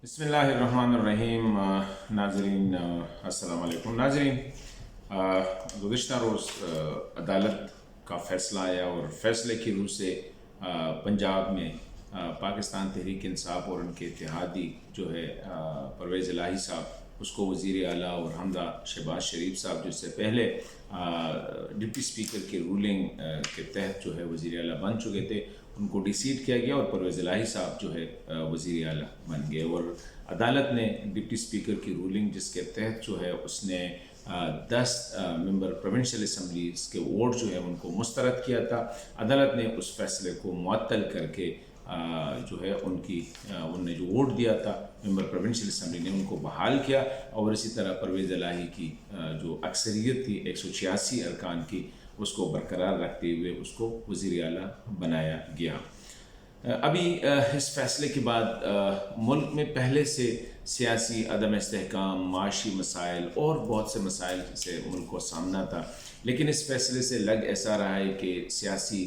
بسم اللہ الرحمن الرحیم۔ ناظرین السلام علیکم۔ ناظرین، گزشتہ روز عدالت کا فیصلہ آیا اور فیصلے کی روح سے پنجاب میں پاکستان تحریک انصاف اور ان کے اتحادی جو ہے پرویز الہی صاحب، اس کو وزیر اعلیٰ، اور حمزہ شہباز شریف صاحب جو سے پہلے ڈپٹی اسپیکر کی رولنگ کے تحت جو ہے وزیر اعلیٰ بن چکے تھے، ان کو ڈی سیٹ کیا گیا اور پرویز الہی صاحب جو ہے وزیر اعلیٰ بن گئے۔ اور عدالت نے ڈپٹی اسپیکر کی رولنگ جس کے تحت جو ہے اس نے 10 ممبر پروونشل اسمبلیز کے ووٹ جو ہے ان کو مسترد کیا تھا، عدالت نے اس فیصلے کو معطل کر کے جو ہے ان نے جو ووٹ دیا تھا ممبر پروونشل اسمبلی نے ان کو بحال کیا، اور اسی طرح پرویز الہی کی جو اکثریت تھی 186 ارکان کی، اس کو برقرار رکھتے ہوئے اس کو وزیر اعلیٰ بنایا گیا۔ ابھی اس فیصلے کے بعد ملک میں پہلے سے سیاسی عدم استحکام، معاشی مسائل اور بہت سے مسائل سے ملک کو سامنا تھا، لیکن اس فیصلے سے لگ ایسا رہا ہے کہ سیاسی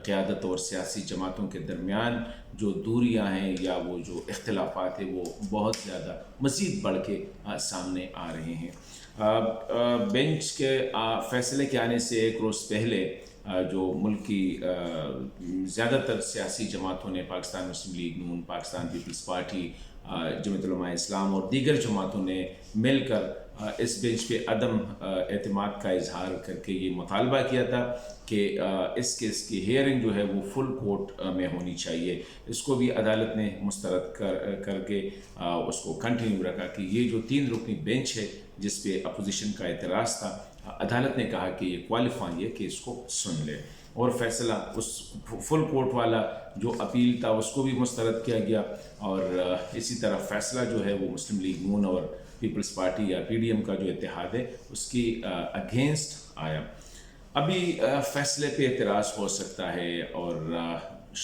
قیادت اور سیاسی جماعتوں کے درمیان جو دوریاں ہیں یا وہ جو اختلافات ہیں وہ بہت زیادہ مزید بڑھ کے سامنے آ رہے ہیں۔ بینچ کے فیصلے کے آنے سے ایک روز پہلے جو ملک کی زیادہ تر سیاسی جماعتوں نے، پاکستان مسلم لیگ نون، پاکستان پیپلز پارٹی، جمعیت علماء اسلام اور دیگر جماعتوں نے مل کر اس بینچ پہ عدم اعتماد کا اظہار کر کے یہ مطالبہ کیا تھا کہ اس کیس کی ہیئرنگ جو ہے وہ فل کورٹ میں ہونی چاہیے۔ اس کو بھی عدالت نے مسترد کر کے اس کو کنٹینیو رکھا کہ یہ جو 3 رکنی بینچ ہے جس پہ اپوزیشن کا اعتراض تھا، عدالت نے کہا کہ یہ کوالیفائی ہے کہ اس کو سن لے، اور فیصلہ اس فل کورٹ والا جو اپیل تھا اس کو بھی مسترد کیا گیا، اور اسی طرح فیصلہ جو ہے وہ مسلم لیگ نون اور پیپلز پارٹی یا پی ڈی ایم کا جو اتحاد ہے اس کی اگینسٹ آیا۔ ابھی فیصلے پہ اعتراض ہو سکتا ہے اور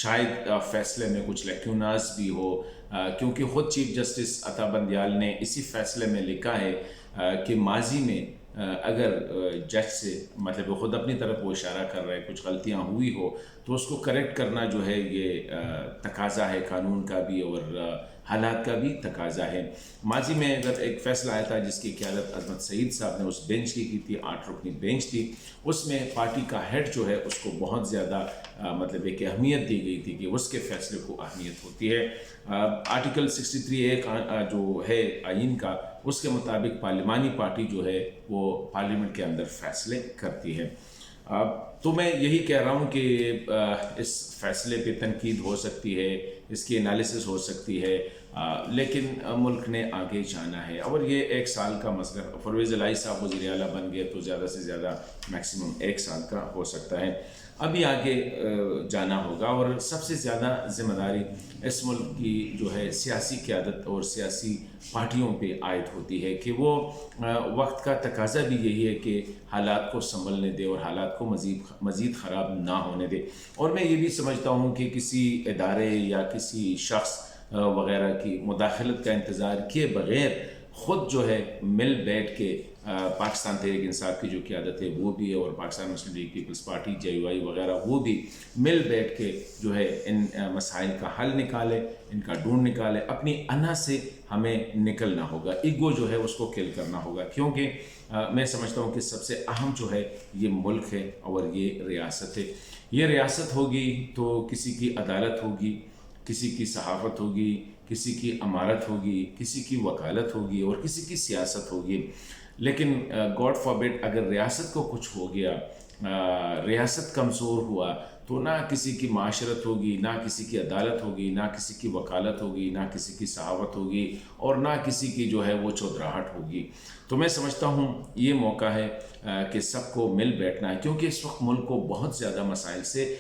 شاید فیصلے میں کچھ لیکوناز بھی ہو، کیونکہ خود چیف جسٹس عطا بندیال نے اسی فیصلے میں لکھا ہے کہ ماضی میں اگر جج سے مطلب خود اپنی طرف وہ اشارہ کر رہے کچھ غلطیاں ہوئی ہو تو اس کو کریکٹ کرنا جو ہے یہ تقاضا ہے قانون کا بھی اور حالات کا بھی تقاضا ہے۔ ماضی میں اگر ایک فیصلہ آیا تھا جس کی قیادت عظمت سعید صاحب نے اس بینچ کی تھی، 8 رکنی بینچ تھی، اس میں پارٹی کا ہیڈ جو ہے اس کو بہت زیادہ مطلب ایک اہمیت دی گئی تھی کہ اس کے فیصلے کو اہمیت ہوتی ہے۔ آرٹیکل 63(1) جو ہے آئین کا، اس کے مطابق پارلیمانی پارٹی جو ہے وہ پارلیمنٹ کے اندر فیصلے کرتی ہے۔ تو میں یہی کہہ رہا ہوں کہ اس فیصلے پہ تنقید ہو سکتی ہے، اس کی انالیسس ہو سکتی ہے، لیکن ملک نے آگے جانا ہے، اور یہ 1 سال کا مسئلہ، پرویز الہی صاحب وزیر اعلیٰ بن گئے تو زیادہ سے زیادہ میکسیمم 1 سال کا ہو سکتا ہے۔ ابھی آگے جانا ہوگا، اور سب سے زیادہ ذمہ داری اس ملک کی جو ہے سیاسی قیادت اور سیاسی پارٹیوں پہ عائد ہوتی ہے کہ وہ وقت کا تقاضا بھی یہی ہے کہ حالات کو سنبھلنے دے اور حالات کو مزید خراب نہ ہونے دے۔ اور میں یہ بھی سمجھتا ہوں کہ کسی ادارے یا کسی شخص وغیرہ کی مداخلت کا انتظار کیے بغیر خود جو ہے مل بیٹھ کے پاکستان تحریک انصاف کی جو قیادت ہے وہ بھی ہے، اور Pakistan Muslim League, Peoples Party, J U I وغیرہ وہ بھی مل بیٹھ کے جو ہے ان مسائل کا حل نکالے، ان کا ڈھونڈ نکالے۔ اپنی انا سے ہمیں نکلنا ہوگا، ایگو جو ہے اس کو کل کرنا ہوگا، کیونکہ میں سمجھتا ہوں کہ سب سے اہم جو ہے یہ ملک ہے اور یہ ریاست ہے۔ یہ ریاست ہوگی تو کسی کی عدالت ہوگی، کسی کی صحافت ہوگی، کسی کی امارت ہوگی، کسی کی وکالت ہوگی اور کسی کی سیاست ہوگی، لیکن گاڈ فاربڈ اگر ریاست کو کچھ ہو گیا، ریاست کمزور ہوا تو نہ کسی کی معاشرت ہوگی، نہ کسی کی عدالت ہوگی، نہ کسی کی وکالت ہوگی، نہ کسی کی صحافت ہوگی، اور نہ کسی کی جو ہے وہ چودراہٹ ہوگی۔ تو میں سمجھتا ہوں یہ موقع ہے کہ سب کو مل بیٹھنا ہے، کیونکہ اس وقت ملک کو بہت زیادہ مسائل سے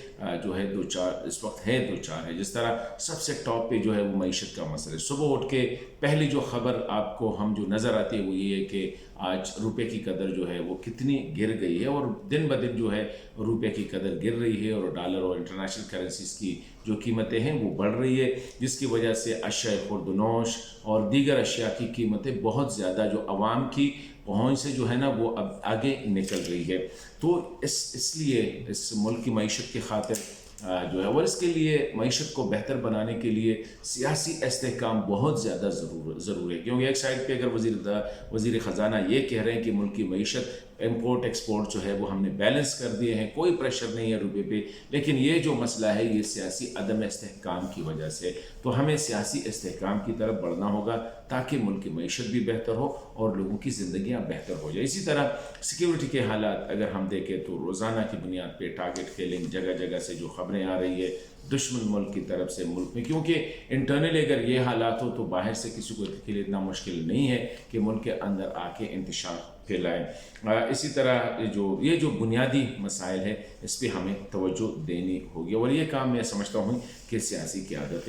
جو ہے اس وقت دو چار ہے۔ جس طرح سب سے ٹاپ پہ جو ہے وہ معیشت کا مسئلہ ہے۔ صبح اٹھ کے پہلی جو خبر آپ کو ہم جو نظر آتی ہے وہ یہ ہے کہ آج روپے کی قدر جو ہے وہ کتنی گر گئی ہے، اور دن بدن جو ہے روپے کی قدر گر رہی ہے، اور ڈالر اور انٹرنیشنل کرنسیز کی جو قیمتیں ہیں وہ بڑھ رہی ہے، جس کی وجہ سے اشیاء خورد و نوش اور دیگر اشیاء کی قیمتیں بہت زیادہ جو عوام کی پہنچ سے جو ہے نا وہ اب آگے نکل رہی ہے۔ تو اس لیے اس ملک کی معیشت کی خاطر جو ہے، اور اس کے لیے معیشت کو بہتر بنانے کے لیے سیاسی استحکام بہت زیادہ ضرور ہے، کیونکہ ایک سائڈ پہ اگر وزیر خزانہ یہ کہہ رہے ہیں کہ ملک کی معیشت امپورٹ ایکسپورٹ جو ہے وہ ہم نے بیلنس کر دیے ہیں، کوئی پریشر نہیں ہے روپے پہ، لیکن یہ جو مسئلہ ہے یہ سیاسی عدم استحکام کی وجہ سے، تو ہمیں سیاسی استحکام کی طرف بڑھنا ہوگا تاکہ ملک کی معیشت بھی بہتر ہو اور لوگوں کی زندگیاں بہتر ہو جائے۔ اسی طرح سیکیورٹی کے حالات اگر ہم دیکھیں تو روزانہ کی بنیاد پہ ٹارگٹ کلنگ، جگہ جگہ سے جو خبریں آ رہی ہے دشمن ملک کی طرف سے ملک میں، کیونکہ انٹرنلی اگر یہ حالات ہو تو باہر سے کسی کو کے لیے اتنا مشکل نہیں ہے کہ ملک کے اندر آ کے انتشار پھیلائیں۔ اسی طرح یہ جو بنیادی مسائل ہے اس پہ ہمیں توجہ دینی ہوگی، اور یہ کام میں سمجھتا ہوں کہ سیاسی قیادت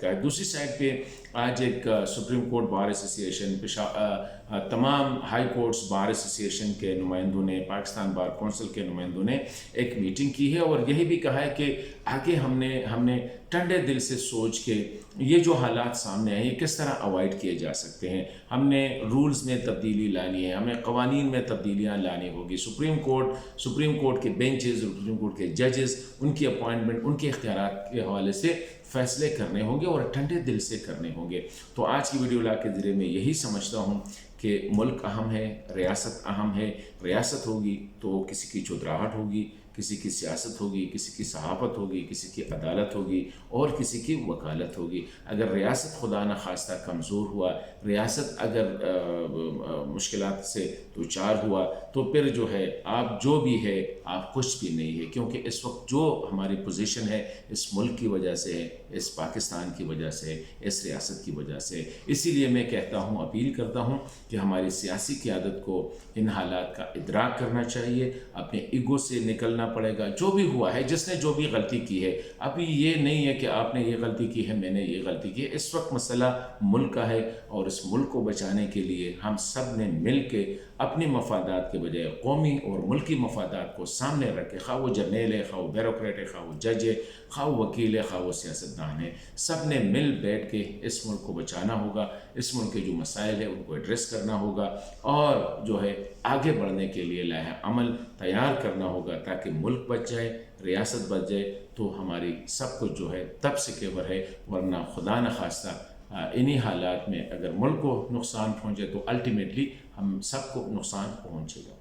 کا ہے۔ دوسری سائڈ پہ آج ایک سپریم کورٹ بار ایسوسی ایشن، تمام ہائی کورٹس بار ایسوسی ایشن کے نمائندوں نے، پاکستان بار کونسل کے نمائندوں نے ایک میٹنگ کی ہے اور یہی بھی کہا ہے کہ آگے ہم نے ٹھنڈے دل سے سوچ کے یہ جو حالات سامنے آئے یہ کس طرح اوائڈ کیے جا سکتے ہیں، ہم نے رولز میں تبدیلی لانی ہے، ہمیں قوانین میں تبدیلیاں لانی ہوگی، سپریم کورٹ کے بینچز، سپریم کورٹ کے ججز، ان کی اپوائنٹمنٹ، ان کے اختیارات کے حوالے سے فیصلے کرنے ہوں گے اور ٹھنڈے دل سے کرنے ہوں گے۔ تو آج کی ویڈیو لا کے ذریعے میں یہی سمجھتا ہوں کہ ملک اہم ہے، ریاست اہم ہے، ریاست ہوگی تو کسی کی چودراہٹ ہوگی، کسی کی سیاست ہوگی، کسی کی صحافت ہوگی، کسی کی عدالت ہوگی اور کسی کی وکالت ہوگی۔ اگر ریاست خدا نخواستہ کمزور ہوا، ریاست اگر مشکلات سے دوچار ہوا تو پھر جو ہے آپ جو بھی ہے آپ کچھ بھی نہیں ہے، کیونکہ اس وقت جو ہماری پوزیشن ہے اس ملک کی وجہ سے ہے، اس پاکستان کی وجہ سے، اس ریاست کی وجہ سے۔ اسی لیے میں کہتا ہوں، اپیل کرتا ہوں کہ ہماری سیاسی قیادت کو ان حالات کا ادراک کرنا چاہیے، اپنے ایگو سے نکلنا پڑے گا۔ جو بھی ہوا ہے، جس نے جو بھی غلطی کی ہے، ابھی یہ نہیں ہے کہ آپ نے یہ غلطی کی ہے، میں نے یہ غلطی کی ہے، اس وقت مسئلہ ملک کا ہے اور اس ملک کو بچانے کے لیے ہم سب نے مل کے اپنے مفادات کے بجائے قومی اور ملکی مفادات کو سامنے رکھے، خواہ وہ جرنیل ہے، خواہ وہ بیوروکریٹ ہے، خواہ وہ جج ہے، خواہ وہ وکیل ہے، خواہ وہ سیاستدان ہے، سب نے مل بیٹھ کے اس ملک کو بچانا ہوگا، اس ملک کے جو مسائل ہیں ان کو ایڈریس کرنا ہوگا اور جو ہے آگے بڑھنے کے لیے لائحہ عمل تیار کرنا ہوگا تاکہ ملک بچ جائے، ریاست بچ جائے، تو ہماری سب کچھ جو ہے تب سے کیور ہے، ورنہ خدا نخواستہ انہی حالات میں اگر ملک کو نقصان پہنچے تو الٹیمیٹلی ہم سب کو نقصان پہنچے گا۔